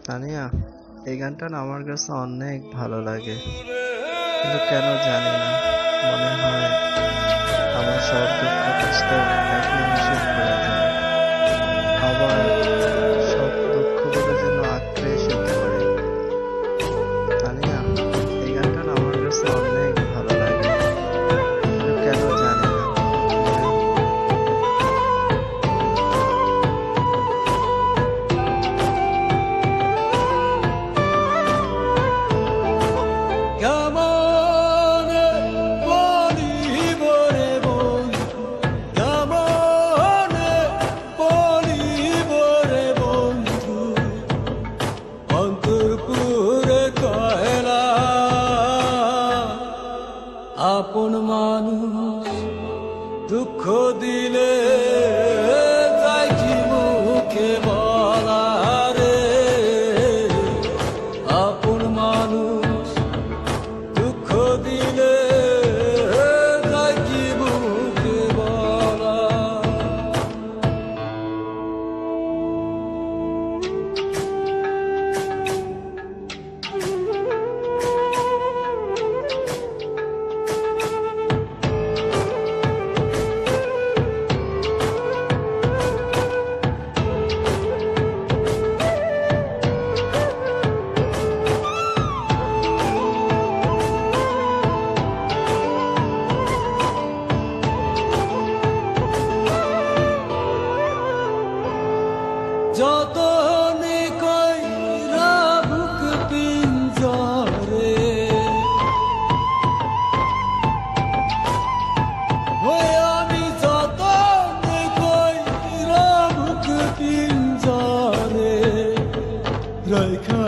তানিয়া, এই গানটা না আমার কাছে অনেক ভালো লাগে, কিন্তু কেন জানি না, মনে হয় আমার সব দুঃখ কষ্ট এক নিমিষে ভুলে যায়, আবার সব দুঃখগুলো যেন আঁকড়ে এসে ধরে। তানিয়া, এই গানটা না আমার কাছে অনেক ভালো লাগে, কিন্তু কেন জানি না, মনে কেমনে বলিব রে বন্ধু, কেমনে বলিব রে বন্ধু, অন্তরপুরে কয়লা আপন মানুষ দুঃখ দিলে তাই কি মুখে বলা রে, আপন মানুষ দুঃখ দিলে তাই কি মুখে বলা। যত কইরা বুক পিঞ্জরে ওই আমি যত কইরা বুক পিঞ্জরে রাইখা